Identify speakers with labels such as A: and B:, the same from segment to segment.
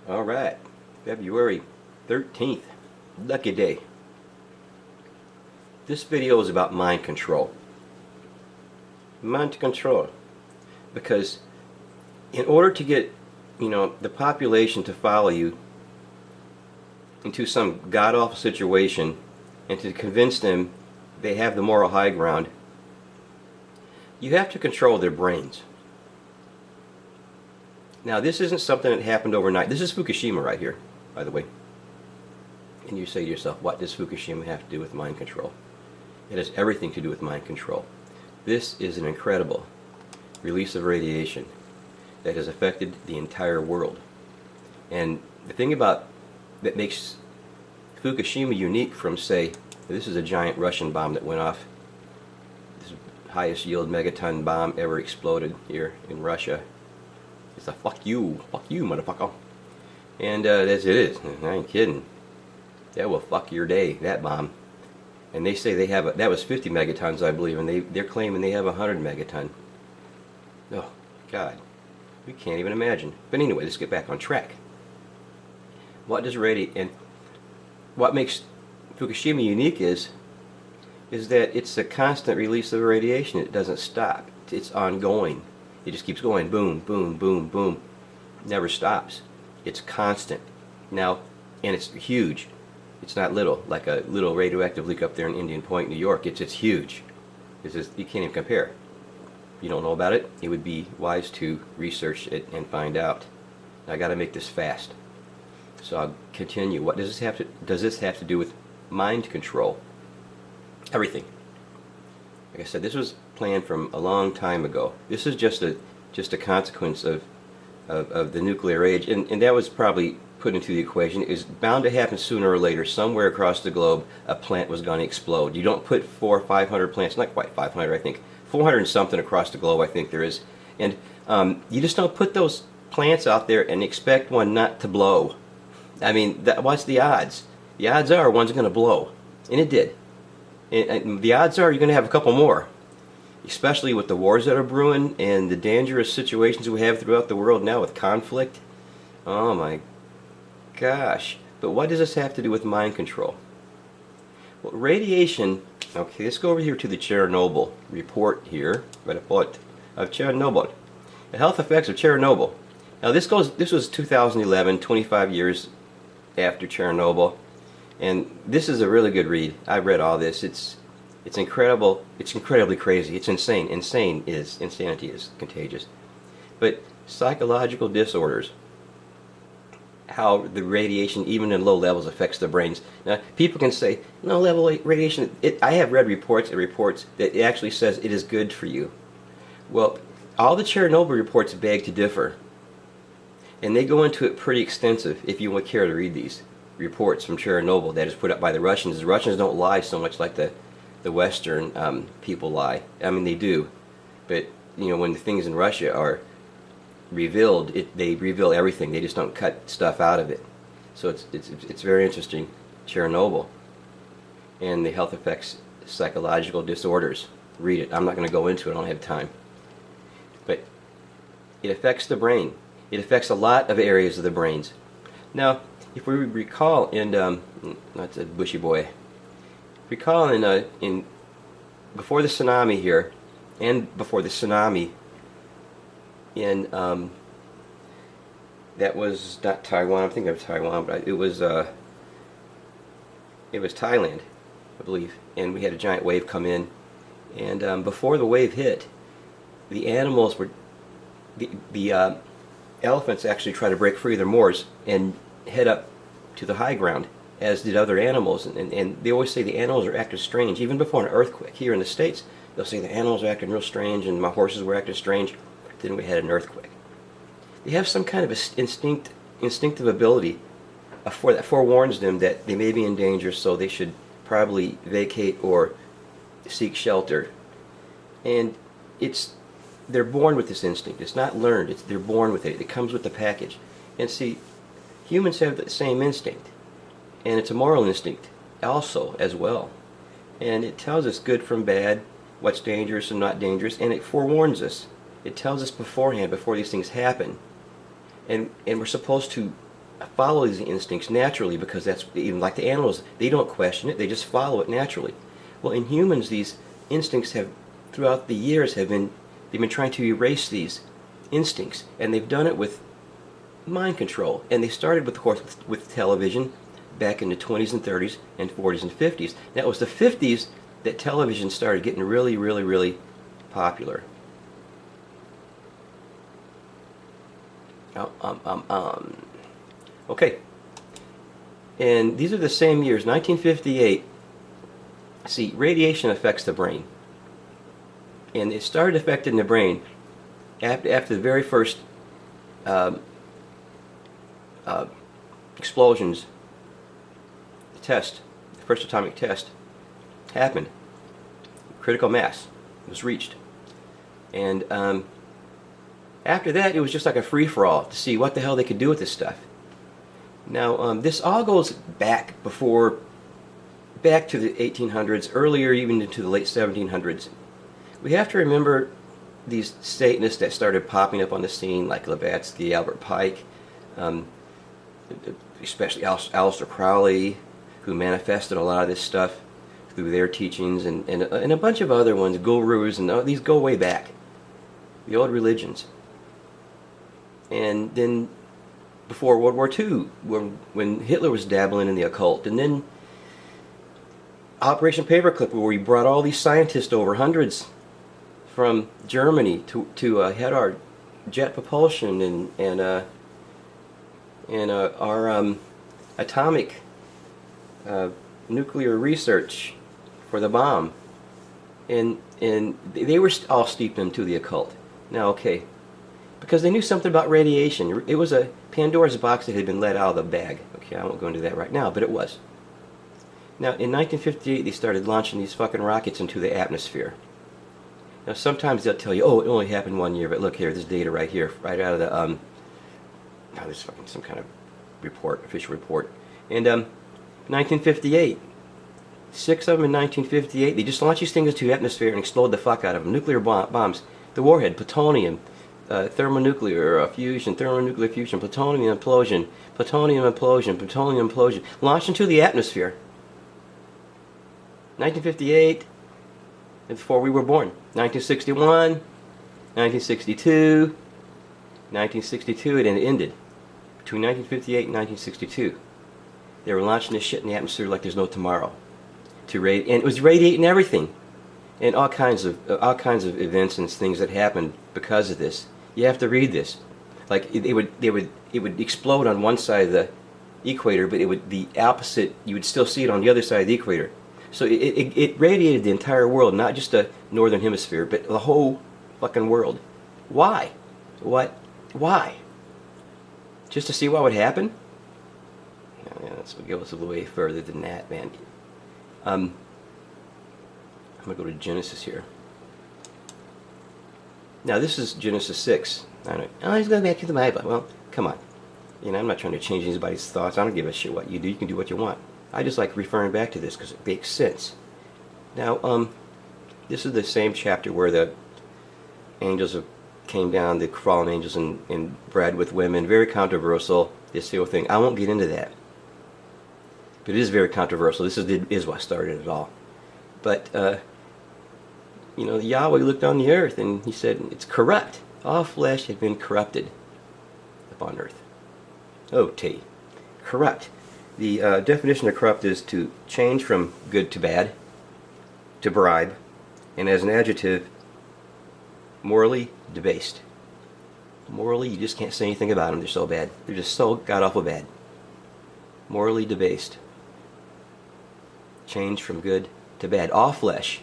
A: All right, February 13th, lucky day. This video is about mind control. Mind control. Because in order to get, the population to follow you into some god-awful situation and to convince them they have the moral high ground, you have to control their brains. Now, this isn't something that happened overnight. This is Fukushima right here, by the way. And you say to yourself, what does Fukushima have to do with mind control? It has everything to do with mind control. This is an incredible release of radiation that has affected the entire world. And the thing that makes Fukushima unique from, say, this is a giant Russian bomb that went off. This highest yield megaton bomb ever exploded here in Russia. It's a fuck you, motherfucker. And as it is, I ain't kidding. That will fuck your day, that bomb. And they say they have that was 50 megatons, I believe, and they're claiming they have 100 megaton. Oh, God. We can't even imagine. But anyway, let's get back on track. What makes Fukushima unique is that it's a constant release of radiation. It doesn't stop. It's ongoing. It just keeps going, boom, boom, boom, boom. Never stops. It's constant. Now, and it's huge. It's not little, like a little radioactive leak up there in Indian Point, New York. It's huge. You can't even compare. If you don't know about it, it would be wise to research it and find out. I got to make this fast. So I'll continue. What does this have to do with mind control? Everything. Like I said, this was planned from a long time ago. This is just a consequence of the nuclear age, and that was probably put into the equation. It was bound to happen sooner or later. Somewhere across the globe, a plant was going to explode. You don't put 400 or 500 plants, not quite 500, I think, 400 and something across the globe, I think there is. And you just don't put those plants out there and expect one not to blow. I mean, what's the odds? The odds are one's going to blow, and it did. And the odds are you're going to have a couple more, especially with the wars that are brewing and the dangerous situations we have throughout the world now with conflict. Oh my gosh. But what does this have to do with mind control? Well, radiation, okay, let's go over here to the Chernobyl report here, report of Chernobyl. The health effects of Chernobyl. Now this was 2011, 25 years after Chernobyl. And this is a really good read. I've read all this. It's incredible. It's incredibly crazy. It's insane. Insanity is contagious. But psychological disorders, how the radiation, even in low levels, affects the brains. Now, people can say, no level radiation. I have read reports that it actually says it is good for you. Well, all the Chernobyl reports beg to differ. And they go into it pretty extensive if you would care to read these reports from Chernobyl that is put up by the Russians. The Russians don't lie so much like the Western people lie. I mean, they do, but when the things in Russia are revealed, they reveal everything. They just don't cut stuff out of it. So it's very interesting. Chernobyl and the health effects, psychological disorders. Read it. I'm not going to go into it. I don't have time. But it affects the brain. It affects a lot of areas of the brains. Now, if we recall that's a bushy boy. Recall in before the tsunami here, and before the tsunami in that was not Taiwan. I'm thinking of Taiwan, but it was Thailand, I believe. And we had a giant wave come in, and before the wave hit, the animals were the elephants actually tried to break free of their moors and head up to the high ground, as did other animals. And they always say the animals are acting strange. Even before an earthquake here in the States, they'll say the animals are acting real strange and my horses were acting strange. Then we had an earthquake. They have some kind of instinctive ability that forewarns them that they may be in danger, so they should probably vacate or seek shelter. And they're born with this instinct. It's not learned. They're born with it. It comes with the package. And see, humans have the same instinct, and it's a moral instinct also as well. And it tells us good from bad, what's dangerous and not dangerous, and it forewarns us. It tells us beforehand, before these things happen. And we're supposed to follow these instincts naturally, because that's, even like the animals, they don't question it, they just follow it naturally. Well, in humans, these instincts have, throughout the years, they've been trying to erase these instincts, and they've done it with mind control. And they started, of course, with television back in the 20s and 30s and 40s and 50s. Now, it was the 50s that television started getting really, really, really popular. Okay. And these are the same years, 1958. See, radiation affects the brain. And it started affecting the brain after the very first explosions, the first atomic test happened. Critical mass was reached. And after that, it was just like a free-for-all to see what the hell they could do with this stuff. Now, this all goes back to the 1800s, earlier even into the late 1700s. We have to remember these Satanists that started popping up on the scene, like Blavatsky, Albert Pike, especially Aleister Crowley, who manifested a lot of this stuff through their teachings, and a bunch of other ones, gurus, and these go way back, the old religions. And then before World War II, when Hitler was dabbling in the occult, and then Operation Paperclip, where we brought all these scientists over, hundreds, from Germany to head our jet propulsion and our atomic nuclear research for the bomb, and they were all steeped into the occult. Now, okay, because they knew something about radiation. It was a Pandora's box that had been let out of the bag. Okay, I won't go into that right now, but it was. Now, in 1958, they started launching these fucking rockets into the atmosphere. Now, sometimes they'll tell you, oh, it only happened 1 year, but look here, this data right here, right out of the, this is fucking some kind of report, official report. And 1958, 6 of them in 1958, they just launched these things into the atmosphere and explode the fuck out of them. Nuclear bombs, the warhead, plutonium, thermonuclear fusion, thermonuclear fusion, plutonium implosion, plutonium implosion, plutonium implosion, launched into the atmosphere. 1958, before we were born. 1961, 1962, 1962, and it ended. Between 1958 and 1962. They were launching this shit in the atmosphere like there's no tomorrow. And it was radiating everything. And all kinds of events and things that happened because of this. You have to read this. Like it would explode on one side of the equator, but the opposite, you would still see it on the other side of the equator. So it radiated the entire world, not just the northern hemisphere, but the whole fucking world. Why? Why? Just to see what would happen? Yeah, let's go a little way further than that, man. I'm going to go to Genesis here. Now, this is Genesis 6. I know, oh, he's going back to the Bible. Well, come on. You know, I'm not trying to change anybody's thoughts. I don't give a shit what you do. You can do what you want. I just like referring back to this because it makes sense. Now, this is the same chapter where the angels came down, the fallen angels, and bred with women. Very controversial, this whole thing. I won't get into that. But it is very controversial. This is what started it all. But, you know, Yahweh looked on the earth and he said, it's corrupt. All flesh had been corrupted upon earth. Oh, corrupt. The definition of corrupt is to change from good to bad, to bribe, and as an adjective, morally debased. Morally, you just can't say anything about them. They're so bad. They're just so god-awful bad. Morally debased. Change from good to bad. All flesh.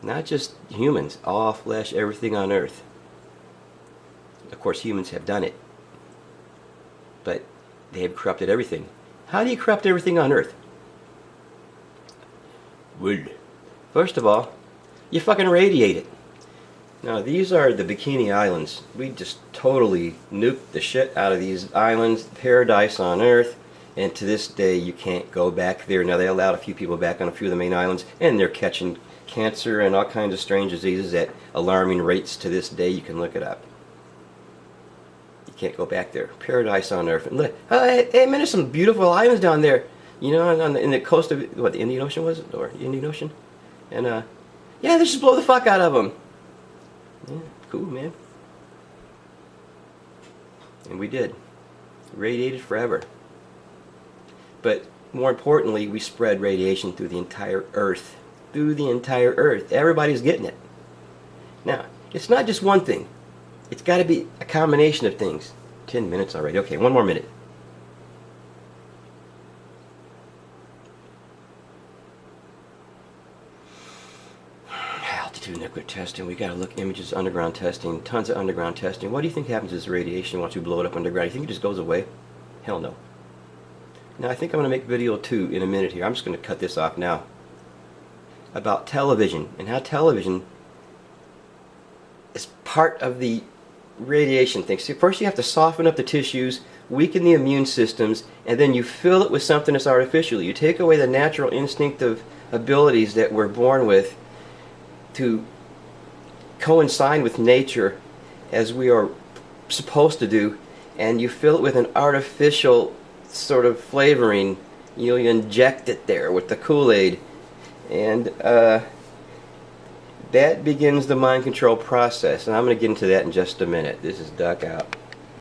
A: Not just humans. All flesh, everything on earth. Of course, humans have done it. But they have corrupted everything. How do you corrupt everything on earth? Well, first of all, you fucking radiate it. Now, these are the Bikini Islands. We just totally nuked the shit out of these islands, paradise on earth, and to this day you can't go back there. Now, they allowed a few people back on a few of the main islands, and they're catching cancer and all kinds of strange diseases at alarming rates to this day. You can look it up. You Can't go back there. Paradise on earth. And look, hey man, there's some beautiful islands down there. You know, in the coast of, what, the Indian Ocean was it? Or Indian Ocean? And, yeah, let's just blow the fuck out of them. Yeah, cool, man. And we did. Radiated forever. But more importantly, we spread radiation through the entire Earth. Through the entire Earth. Everybody's getting it. Now, it's not just one thing. It's got to be a combination of things. 10 minutes already. Okay, one more minute. Altitude nuclear testing. We got to look images, underground testing, tons of underground testing. What do you think happens to this radiation once we blow it up underground? You think it just goes away? Hell no. Now I think I'm going to make video 2 in a minute here. I'm just going to cut this off now. About television and how television is part of the radiation thing. See, first you have to soften up the tissues, weaken the immune systems, and then you fill it with something that's artificial. You take away the natural instinctive abilities that we're born with to coincide with nature as we are supposed to do, and you fill it with an artificial sort of flavoring. You inject it there with the Kool-Aid, and that begins the mind control process, and I'm going to get into that in just a minute. This is Duck out.